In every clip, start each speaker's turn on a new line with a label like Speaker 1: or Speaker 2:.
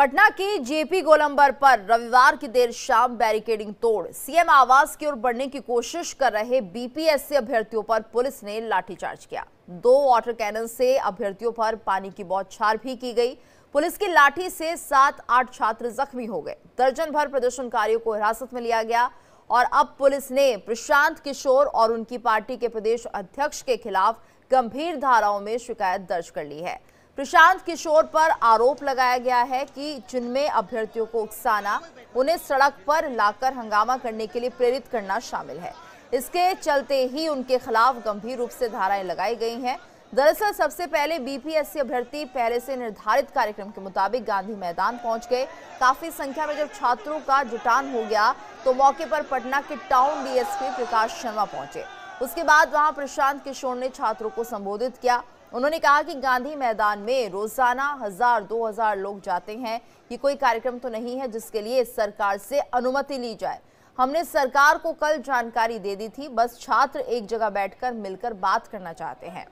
Speaker 1: पटना की जेपी गोलंबर पर रविवार की देर शाम बैरिकेडिंग तोड़ सीएम आवास की ओर बढ़ने की कोशिश कर रहे बीपीएससी अभ्यर्थियों पर पुलिस ने लाठीचार्ज किया। 2 वाटर कैनन से अभ्यर्थियों पर पानी की बौछार भी की गई। पुलिस की लाठी से 7-8 छात्र जख्मी हो गए। दर्जन भर प्रदर्शनकारियों को हिरासत में लिया गया और अब पुलिस ने प्रशांत किशोर और उनकी पार्टी के प्रदेश अध्यक्ष के खिलाफ गंभीर धाराओं में शिकायत दर्ज कर ली है। प्रशांत किशोर पर आरोप लगाया गया है कि जिनमें अभ्यर्थियों को उकसाना, उन्हें सड़क पर लाकर हंगामा करने के लिए प्रेरित करना शामिल है। इसके चलते ही उनके खिलाफ गंभीर रूप से धाराएं लगाई गई हैं। दरअसल सबसे पहले बीपीएससी अभ्यर्थी पहले से निर्धारित कार्यक्रम के मुताबिक गांधी मैदान पहुंच गए। काफी संख्या में जब छात्रों का जुटान हो गया तो मौके पर पटना के टाउन डीएसपी प्रकाश शर्मा पहुंचे। उसके बाद वहां प्रशांत किशोर ने छात्रों को संबोधित किया। उन्होंने कहा कि गांधी मैदान में रोजाना 1000-2000 लोग जाते हैं। ये कोई कार्यक्रम तो नहीं है जिसके लिए सरकार से अनुमति ली जाए। हमने सरकार को कल जानकारी दे दी थी, बस छात्र एक जगह बैठकर मिलकर बात करना चाहते हैं।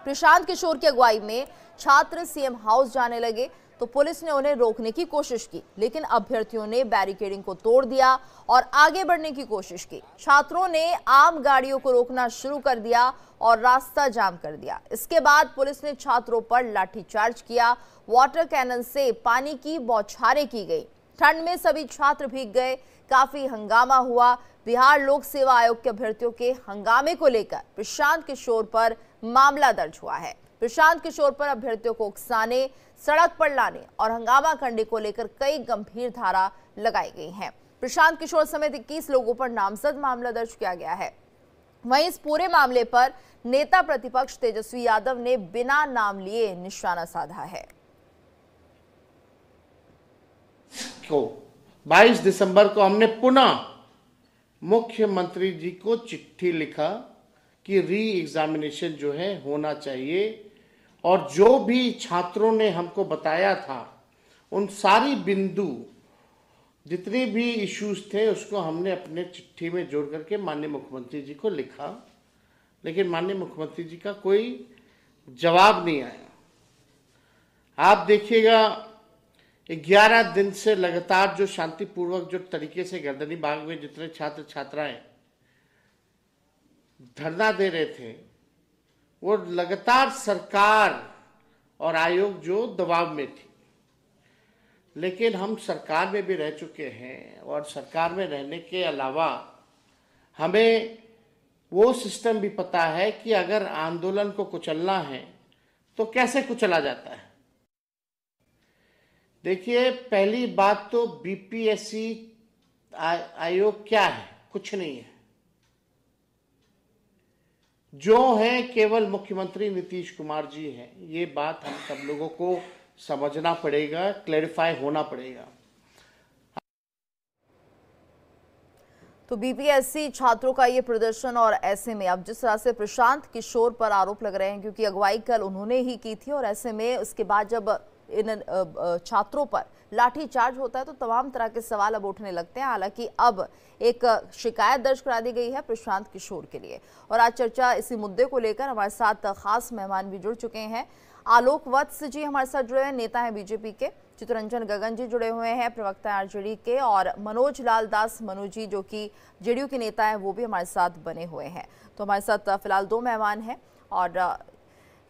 Speaker 1: प्रशांत किशोर की अगुवाई में छात्र सीएम हाउस जाने लगे तो पुलिस ने उन्हें रोकने की कोशिश की, लेकिन अभ्यर्थियों ने बैरिकेडिंग को तोड़ दिया और आगे बढ़ने की कोशिश की। छात्रों ने आम गाड़ियों को रोकना शुरू कर दिया और रास्ता जाम कर दिया। इसके बाद पुलिस ने छात्रों पर लाठीचार्ज किया। वाटर कैनन से पानी की बौछारें की गई। ठंड में सभी छात्र भीग गए। काफी हंगामा हुआ। बिहार लोक सेवा आयोग के अभ्यर्थियों के हंगामे को लेकर प्रशांत किशोर पर मामला दर्ज हुआ है। प्रशांत किशोर पर अभ्यर्थियों को उकसाने, सड़क पर लाने और हंगामा करने को लेकर कई गंभीर धारा लगाई गई हैं। प्रशांत किशोर समेत 21 लोगों पर नामजद मामला दर्ज किया गया है। वहीं इस पूरे मामले पर नेता प्रतिपक्ष तेजस्वी यादव ने बिना नाम लिए निशाना साधा है।
Speaker 2: 22 दिसंबर को हमने पुनः मुख्यमंत्री जी को चिट्ठी लिखा कि री एग्जामिनेशन जो है होना चाहिए और जो भी छात्रों ने हमको बताया था उन सारी बिंदु जितने भी इश्यूज थे उसको हमने अपने चिट्ठी में जोड़ करके माननीय मुख्यमंत्री जी को लिखा, लेकिन माननीय मुख्यमंत्री जी का कोई जवाब नहीं आया। आप देखिएगा 11 दिन से लगातार जो शांतिपूर्वक जो तरीके से गर्दनी बाग में जितने छात्र छात्राएं धरना दे रहे थे वो लगातार सरकार और आयोग जो दबाव में थी, लेकिन हम सरकार में भी रह चुके हैं और सरकार में रहने के अलावा हमें वो सिस्टम भी पता है कि अगर आंदोलन को कुचलना है तो कैसे कुचला जाता है। देखिए, पहली बात तो बीपीएससी आयोग क्या है? कुछ नहीं है। जो है केवल मुख्यमंत्री नीतीश कुमार जी हैं। ये बात हम सब लोगों को समझना पड़ेगा, क्लैरिफाई होना पड़ेगा।
Speaker 1: तो बीपीएससी छात्रों का ये प्रदर्शन और ऐसे में अब जिस तरह से प्रशांत किशोर पर आरोप लग रहे हैं, क्योंकि अगुवाई कल उन्होंने ही की थी और ऐसे में उसके बाद जब इन छात्रों पर लाठीचार्ज होता है तो तमाम तरह के सवाल अब उठने लगते हैं। हालांकि अब एक शिकायत दर्ज करा दी गई है प्रशांत किशोर के लिए और आज चर्चा इसी मुद्दे को लेकर हमारे साथ खास मेहमान भी जुड़ चुके हैं। आलोक वत्स जी हमारे साथ जुड़े हैं, नेता हैं बीजेपी के। चित्तरंजन गगन जी जुड़े हुए हैं, प्रवक्ता आरजेडी के, और मनोज लाल दास मनु जी जो कि जेडीयू के नेता हैं वो भी हमारे साथ बने हुए हैं। तो हमारे साथ फिलहाल 2 मेहमान हैं और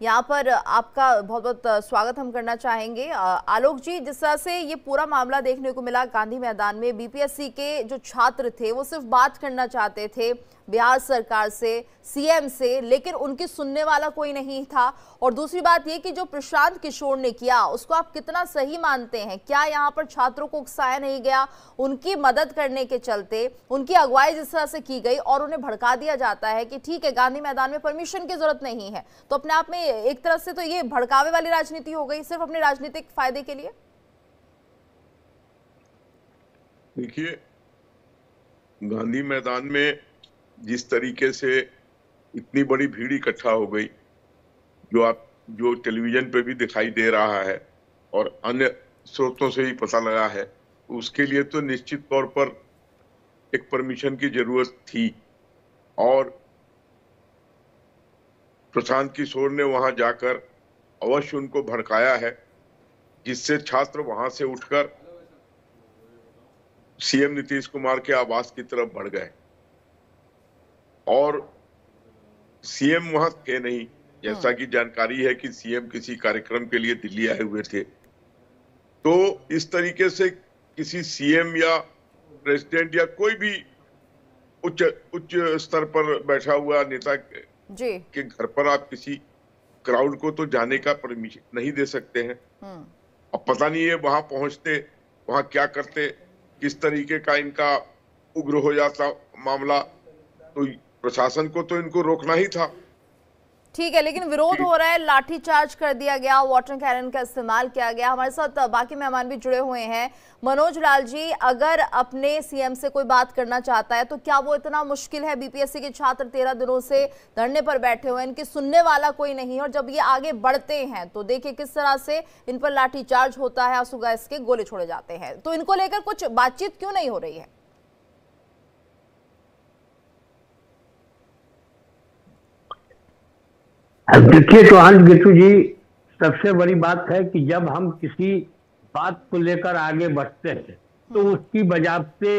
Speaker 1: यहाँ पर आपका बहुत बहुत स्वागत हम करना चाहेंगे। आलोक जी, जिस तरह से ये पूरा मामला देखने को मिला गांधी मैदान में, बीपीएससी के जो छात्र थे वो सिर्फ बात करना चाहते थे बिहार सरकार से, सीएम से, लेकिन उनकी सुनने वाला कोई नहीं था। और दूसरी बात ये कि जो प्रशांत किशोर ने किया उसको आप कितना सही मानते हैं? क्या यहाँ पर छात्रों को उकसाया नहीं गया? उनकी मदद करने के चलते उनकी अगुवाई जिस तरह से की गई और उन्हें भड़का दिया जाता है कि ठीक है गांधी मैदान में परमिशन की जरूरत नहीं है, तो अपने आप में एक तरह से तो ये भड़कावे वाली राजनीति हो गई सिर्फ अपने राजनीतिक फायदे के लिए।
Speaker 3: देखिए, गांधी मैदान में जिस तरीके से इतनी बड़ी भीड़ इकट्ठा हो गई, जो टेलीविजन पे भी दिखाई दे रहा है और अन्य स्रोतों से ही पता लगा है, उसके लिए तो निश्चित तौर पर एक परमिशन की जरूरत थी। और प्रशांत किशोर ने वहां जाकर अवश्य उनको भड़काया है जिससे छात्र वहां से उठकर सीएम नीतीश कुमार के आवास की तरफ बढ़ गए और सीएम वहां थे नहीं। जैसा कि जानकारी है कि सीएम किसी कार्यक्रम के लिए दिल्ली आए हुए थे। तो इस तरीके से किसी सीएम या प्रेसिडेंट या कोई भी उच्च स्तर पर बैठा हुआ नेता के घर पर आप किसी क्राउड को तो जाने का परमिशन नहीं दे सकते हैं। अब पता नहीं है वहां पहुंचते वहां क्या करते, किस तरीके का इनका उग्र हो जाता मामला। तो प्रशासन को तो इनको रोकना ही था।
Speaker 1: ठीक है, लेकिन विरोध हो रहा है, लाठीचार्ज कर दिया गया, वाटर कैनन का इस्तेमाल किया गया। हमारे साथ बाकी मेहमान भी जुड़े हुए हैं। मनोज लाल जी, अगर अपने सीएम से कोई बात करना चाहता है तो क्या वो इतना मुश्किल है? बीपीएससी के छात्र 13 दिनों से धरने पर बैठे हुए हैं, इनकी सुनने वाला कोई नहीं है, और जब ये आगे बढ़ते हैं तो देखिए किस तरह से इन पर लाठीचार्ज होता है, आंसू गैस के गोले छोड़े जाते हैं। तो इनको लेकर कुछ बातचीत क्यों नहीं हो रही है?
Speaker 4: देखिए तो गेतू जी, सबसे बड़ी बात है कि जब हम किसी बात को लेकर आगे बढ़ते हैं तो उसकी वजह से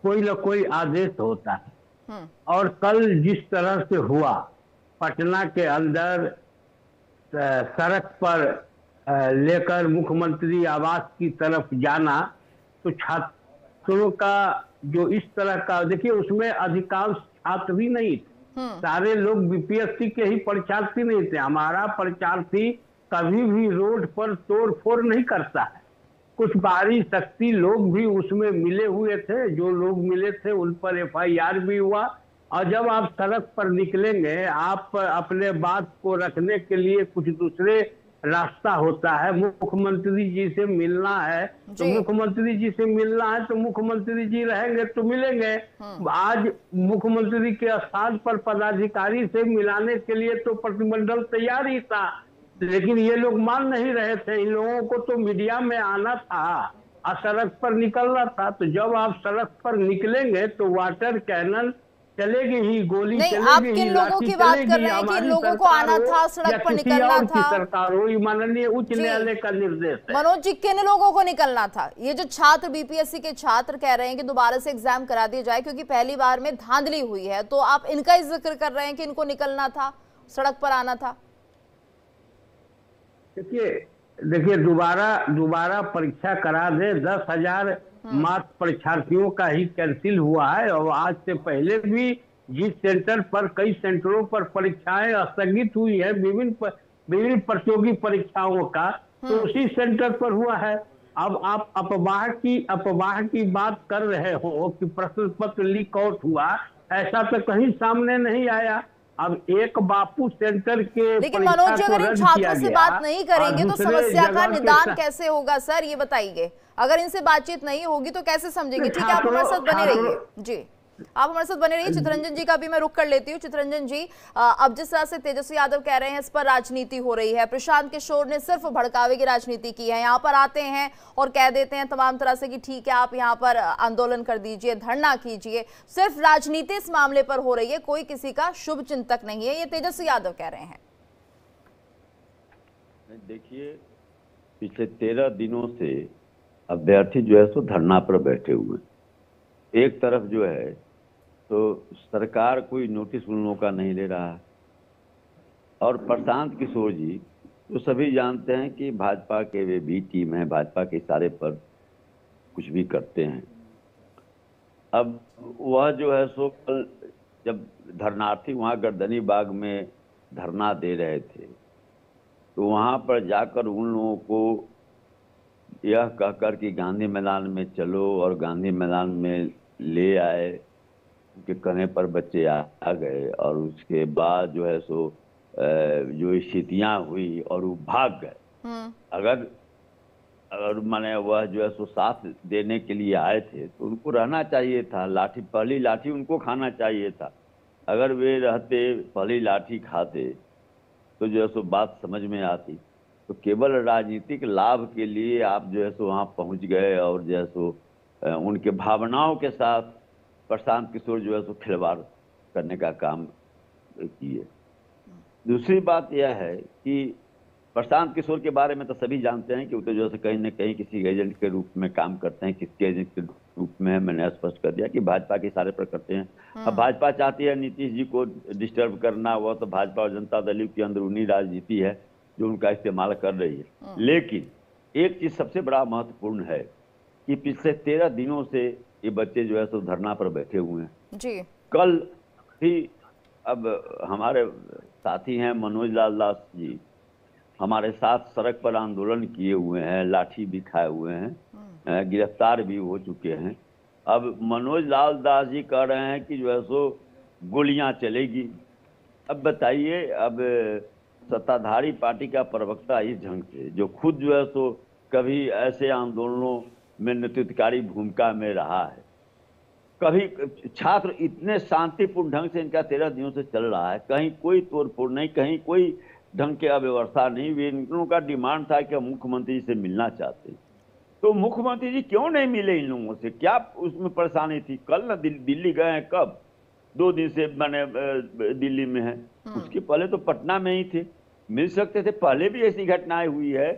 Speaker 4: कोई न कोई आदेश होता है। और कल जिस तरह से हुआ पटना के अंदर सड़क पर लेकर मुख्यमंत्री आवास की तरफ जाना, तो छात्रों का जो इस तरह का, देखिए उसमें अधिकांश छात्र भी नहीं थे, सारे लोग बीपीएससी के ही परीक्षार्थी नहीं थे। हमारा परीक्षार्थी कभी भी रोड पर तोड़ फोड़ नहीं करता है। कुछ बाहरी शक्ति लोग भी उसमें मिले हुए थे, जो लोग मिले थे उन पर एफआईआर भी हुआ। और जब आप सड़क पर निकलेंगे, आप अपने बात को रखने के लिए कुछ दूसरे रास्ता होता है। मुख्यमंत्री जी से मिलना है तो मुख्यमंत्री जी से मिलना है तो मुख्यमंत्री जी रहेंगे तो मिलेंगे। आज मुख्यमंत्री के स्थान पर पदाधिकारी से मिलाने के लिए तो प्रतिमंडल तैयार ही था, लेकिन ये लोग मान नहीं रहे थे। इन लोगों को तो मीडिया में आना था और सड़क पर निकलना था। तो जब आप सड़क पर निकलेंगे तो वाटर कैनन चलेगी ही, गोली
Speaker 1: नहीं,
Speaker 4: चलेगी।
Speaker 1: आप किन लोगों की बात कर रहे हैं कि इन लोगों को आना था, सड़क पर निकलना था?
Speaker 4: सरकार हो, माननीय उच्च न्यायालय का निर्देश है।
Speaker 1: मनोज जी, किन लोगों को निकलना था? ये जो छात्र बीपीएससी के छात्र कह रहे हैं कि दोबारा से एग्जाम करा दिया जाए क्योंकि पहली बार में धांधली हुई है, तो आप इनका ही जिक्र कर रहे हैं कि इनको निकलना था, सड़क पर आना था?
Speaker 4: देखिए दोबारा परीक्षा करा दे, 10,000 मात्र परीक्षार्थियों का ही कैंसिल हुआ है। और आज से पहले भी जिस सेंटर पर, कई सेंटरों पर परीक्षाएं स्थगित हुई है विभिन्न प्रतियोगी परीक्षाओं का, तो उसी सेंटर पर हुआ है। अब आप अफवाह की बात कर रहे हो कि प्रश्न पत्र लीक आउट हुआ, ऐसा तो कहीं सामने नहीं आया। अब एक बापू सेंटर के,
Speaker 1: लेकिन मनोज जी, अगर इन छात्रों से बात नहीं करेंगे तो समस्या का निदान कैसे होगा सर, ये बताइए? अगर इनसे बातचीत नहीं होगी तो कैसे समझेंगे? ठीक है, आप हमारे साथ बने रहिए जी, आप हमारे साथ बने रहिए। चित्ररंजन जी का भी मैं रुक कर लेती हूँ। चित्ररंजन जी, अब जिस तरह से तेजस्वी यादव कह रहे हैं इस पर राजनीति हो रही है, प्रशांत किशोर ने सिर्फ भड़कावे की राजनीति की है, यहाँ पर आते हैं और कह देते हैं तमाम तरह से कि ठीक है आप यहाँ पर आंदोलन कर दीजिए, धरना कीजिए, सिर्फ राजनीति इस मामले पर हो रही है, कोई किसी का शुभ चिंतक नहीं है, ये तेजस्वी यादव कह रहे हैं।
Speaker 5: देखिए, पिछले 13 दिनों से अभ्यर्थी जो है सो धरना पर बैठे हुए, एक तरफ जो है तो सरकार कोई नोटिस उन लोगों का नहीं ले रहा है। और प्रशांत किशोर जी तो सभी जानते हैं कि भाजपा के वे भी टीम है, भाजपा के इशारे पर कुछ भी करते हैं। अब वह जो है सो कल जब धरनार्थी वहाँ गर्दनी बाग में धरना दे रहे थे तो वहाँ पर जाकर उन लोगों को यह कहकर कि गांधी मैदान में चलो और गांधी मैदान में ले आए, उनके कहने पर बच्चे आ गए। और उसके बाद जो है सो जो स्थितियां हुई और वो भाग गए। अगर माने वह जो है सो साथ देने के लिए आए थे तो उनको रहना चाहिए था, पहली लाठी उनको खाना चाहिए था। अगर वे रहते, पहली लाठी खाते तो जो है सो बात समझ में आती। तो केवल राजनीतिक लाभ के लिए आप जो है सो वहाँ पहुँच गए और जो है सो उनके भावनाओं के साथ प्रशांत किशोर जो है सो खिलवाड़ करने का काम किए। दूसरी बात यह है कि प्रशांत किशोर के बारे में तो सभी जानते हैं कि वो तो जो है कहीं न कहीं किसी एजेंट के रूप में काम करते हैं। किसके एजेंट के रूप में है, मैंने स्पष्ट कर दिया कि भाजपा के इशारे पर करते हैं। अब भाजपा चाहती है नीतीश जी को डिस्टर्ब करना, वो तो भाजपा और जनता दल की अंदरूनी राजनीति है जो उनका इस्तेमाल कर रही है। लेकिन एक चीज सबसे बड़ा महत्वपूर्ण है कि पिछले 13 दिनों से ये बच्चे जो है सो धरना पर बैठे हुए हैं
Speaker 1: जी।
Speaker 5: कल भी अब हमारे साथी हैं मनोज लाल दास जी, हमारे साथ सड़क पर आंदोलन किए हुए हैं, लाठी भी खाए हुए हैं, गिरफ्तार भी हो चुके हैं। अब मनोज लाल दास जी कह रहे हैं कि जो है सो गोलियां चलेगी। अब बताइए, अब सत्ताधारी पार्टी का प्रवक्ता इस ढंग से, जो खुद जो है सो कभी ऐसे आंदोलनों में नेतृत्वकारी भूमिका में रहा है, कभी छात्र इतने शांतिपूर्ण ढंग से इनका 13 दिनों से चल रहा है, कहीं कोई तोड़फोड़ नहीं, कहीं कोई ढंग की अव्यवस्था नहीं। वे इन लोगों का डिमांड था कि मुख्यमंत्री जी से मिलना चाहते, तो मुख्यमंत्री जी क्यों नहीं मिले इन लोगों से? क्या उसमें परेशानी थी? कल ना दिल्ली गए हैं, कब 2 दिन से मैंने दिल्ली में है, उसके पहले तो पटना में ही थे, मिल सकते थे। पहले भी ऐसी घटनाएं हुई है।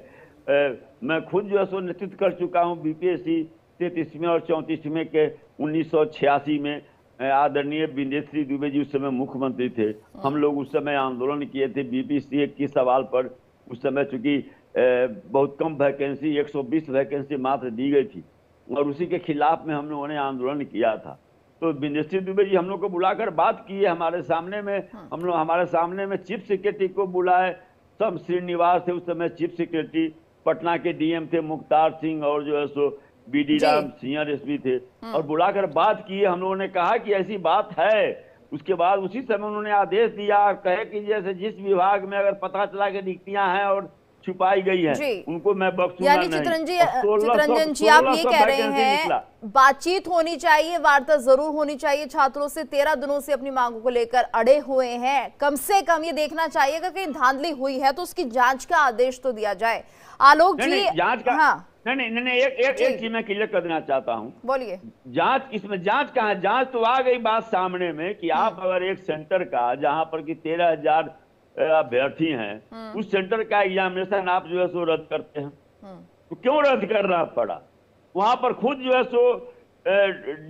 Speaker 5: मैं खुद जो है सो नेतृत्व कर चुका हूँ बीपीएससी 33वें और 34वें के 1986 में। आदरणीय विंदेश्वरी दुबे जी उस समय मुख्यमंत्री थे। हम लोग उस समय आंदोलन किए थे बीपीएससी के सवाल पर। उस समय चूंकि बहुत कम वैकेंसी, 120 वैकेंसी मात्र दी गई थी, और उसी के खिलाफ में हम लोगों ने आंदोलन किया था। तो विंदेश्वरी दुबे जी हम लोग को बुलाकर बात की है हमारे सामने में। हम लोग हमारे सामने में चीफ सेक्रेटरी को बुलाए, सब श्रीनिवास थे उस समय चीफ सेक्रेटरी, पटना के डीएम थे मुख्तार सिंह, और जो है सो बीडी राम सीनियर एसपी थे, और बुलाकर बात की। हम लोगों ने कहा कि ऐसी बात है। उसके बाद उसी समय उन्होंने आदेश दिया और कहे कि जैसे जिस विभाग में अगर पता चला कि रिक्तियां हैं और छुपाई गई है, उनको मैं बख्शूंगा नहीं।
Speaker 1: चितरंजन जी, आप ये कह रहे हैं बातचीत होनी चाहिए, वार्ता जरूर होनी चाहिए। छात्रों से 13 दिनों से अपनी मांगों को लेकर अड़े हुए हैं। कम से कम ये देखना चाहिए अगर कहीं धांधली हुई है तो उसकी जांच का आदेश तो दिया जाए। आलोक जी,
Speaker 5: जांच का,
Speaker 1: हाँ
Speaker 5: नहीं, एक चीज मैं क्लियर कर देना चाहता हूँ।
Speaker 1: बोलिए।
Speaker 5: जांच, इसमें जांच कहाँ है? जांच तो आ गई बात सामने में कि आप अगर एक सेंटर का, जहां पर कि 13,000 अभ्यर्थी हैं, उस सेंटर का एग्जामिनेशन आप जो है सो रद्द करते हैं, तो क्यों रद्द करना पड़ा? वहां पर खुद जो है सो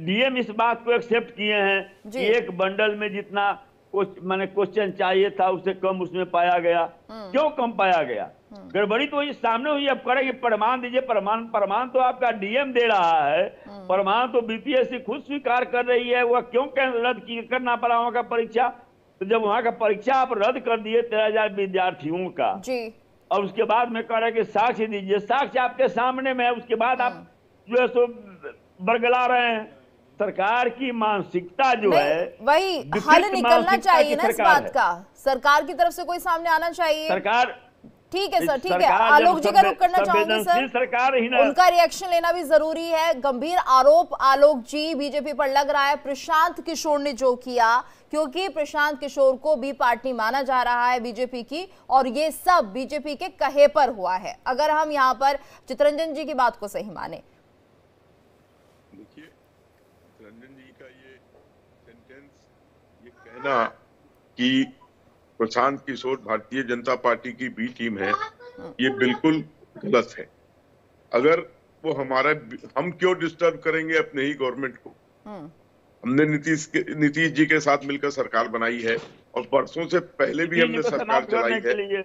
Speaker 5: डीएम इस बात को एक्सेप्ट किए हैं कि एक बंडल में जितना मैंने क्वेश्चन चाहिए था उससे कम उसमें पाया गया। क्यों कम पाया गया? गड़बड़ी तो ये सामने हुई। अब करेंगे प्रमाण दीजिए। प्रमाण तो आपका डीएम दे रहा है, प्रमाण तो बीपीएससी खुद स्वीकार कर रही है। वह क्यों रद्द करना पड़ा वहां का परीक्षा? तो जब वहां का परीक्षा आप रद्द कर दिए 13,000 विद्यार्थियों का जी, और उसके बाद में कह रहे कि साक्ष्य दीजिए, साक्ष्य आपके सामने में है, उसके बाद आप जो है सो बरगला रहे हैं। सरकार की मानसिकता जो है,
Speaker 1: वही हल निकलना चाहिए ना इस बात का। सरकार की तरफ से कोई सामने आना चाहिए।
Speaker 5: सरकार,
Speaker 1: ठीक है सर, ठीक है। आलोक जी का रुख करना चाहूंगी सर,
Speaker 5: सरकार ही ना,
Speaker 1: उनका रिएक्शन लेना भी जरूरी है। गंभीर आरोप आलोक जी बीजेपी पर लग रहा है प्रशांत किशोर ने जो किया, क्योंकि प्रशांत किशोर को बी पार्टी माना जा रहा है बीजेपी की, और ये सब बीजेपी के कहे पर हुआ है, अगर हम यहाँ पर चितरंजन जी की बात को सही माने।
Speaker 3: देखिए, चितरंजन जी का ये सेंटेंस, ये कहना कि प्रशांत किशोर भारतीय जनता पार्टी की बी टीम है, ये बिल्कुल गलत है। अगर वो हम क्यों डिस्टर्ब करेंगे अपने ही गवर्नमेंट को? हमने नीतीश जी के साथ मिलकर सरकार बनाई है, और वर्षों से पहले भी हमने सरकार चलाई है।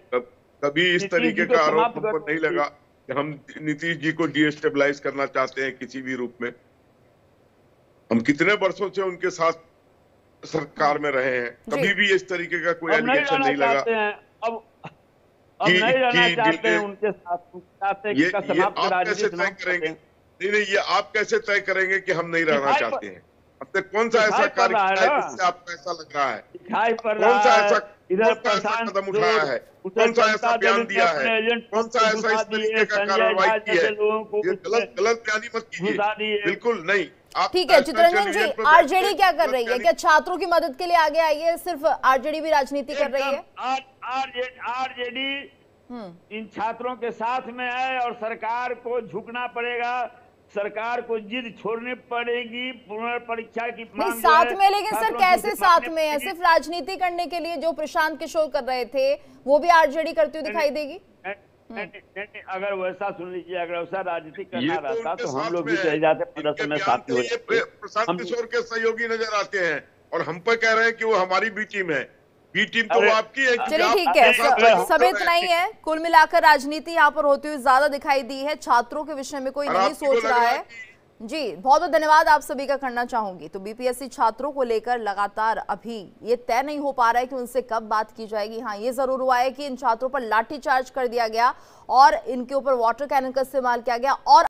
Speaker 3: कभी इस तरीके का आरोप हम पर नहीं लगा कि हम नीतीश जी को डिस्टेबलाइज करना चाहते हैं किसी भी रूप में। हम कितने वर्षों से उनके साथ सरकार में रहे हैं, कभी भी इस तरीके का कोई एलिगेशन नहीं लगा।
Speaker 5: अब नहीं रहना चाहते हैं उनके साथ।
Speaker 3: ये आप कैसे तय करेंगे? नहीं, ये आप कैसे तय करेंगे कि हम नहीं रहना चाहते हैं? अब तक कौन सा ऐसा कार्य किया है जिससे आपको ऐसा लग रहा है? कौन सा ऐसा कदम उठाया है? कौन सा ऐसा बयान दिया है? कौन सा ऐसा इस तरीके का कार्रवाई की है? ये गलत बयानी मत कीजिए, बिल्कुल नहीं।
Speaker 1: ठीक है चितरंजन जी, आरजेडी क्या कर रही है? क्या छात्रों की मदद के लिए आगे आई है? सिर्फ आरजेडी भी राजनीति कर रही है?
Speaker 5: आरजेडी इन छात्रों के साथ में है, और सरकार को झुकना पड़ेगा, सरकार को जिद छोड़नी पड़ेगी पुनर्परीक्षा की मांग
Speaker 1: साथ में। लेकिन सर कैसे साथ में है? सिर्फ राजनीति करने के लिए जो प्रशांत किशोर कर रहे थे वो भी आरजेडी करती हुई दिखाई देगी?
Speaker 5: नहीं, अगर वैसा सुन लीजिए, अगर वैसा राजनीति
Speaker 3: ये
Speaker 5: करना
Speaker 3: तो
Speaker 5: रहता
Speaker 3: उनके
Speaker 5: तो हम
Speaker 3: साथ
Speaker 5: लोग
Speaker 3: में
Speaker 5: भी
Speaker 3: है।
Speaker 5: चले जाते,
Speaker 3: इनके
Speaker 5: प्रदर्शन में
Speaker 3: बयान
Speaker 5: साथी
Speaker 3: में
Speaker 5: हो
Speaker 3: ये
Speaker 5: जाते।
Speaker 3: प्रशांत
Speaker 5: हम
Speaker 3: किशोर के सहयोगी नजर आते हैं और हम पर कह रहे हैं कि वो हमारी बी टीम है। बी टीम तो
Speaker 5: अरे,
Speaker 3: वो आपकी है क्योंकि
Speaker 1: चलिए
Speaker 3: आप
Speaker 1: ठीक है,
Speaker 3: उसके साथ सहयोग
Speaker 1: समय
Speaker 3: कर
Speaker 1: इतना
Speaker 3: रहे
Speaker 1: ही
Speaker 3: हैं।
Speaker 1: है। कुल मिलाकर राजनीति यहाँ पर होती हुई ज्यादा दिखाई दी है, छात्रों के विषय में कोई
Speaker 3: और
Speaker 1: नहीं
Speaker 3: आपको
Speaker 1: सोच
Speaker 3: लग
Speaker 1: रहा
Speaker 3: रहा
Speaker 1: है। जी, बहुत बहुत धन्यवाद आप सभी का करना चाहूंगी। तो बीपीएससी छात्रों को लेकर लगातार अभी ये तय नहीं हो पा रहा है कि उनसे कब बात की जाएगी। हाँ, ये जरूर हुआ है कि इन छात्रों पर लाठीचार्ज कर दिया गया और इनके ऊपर वाटर कैनन का इस्तेमाल किया गया और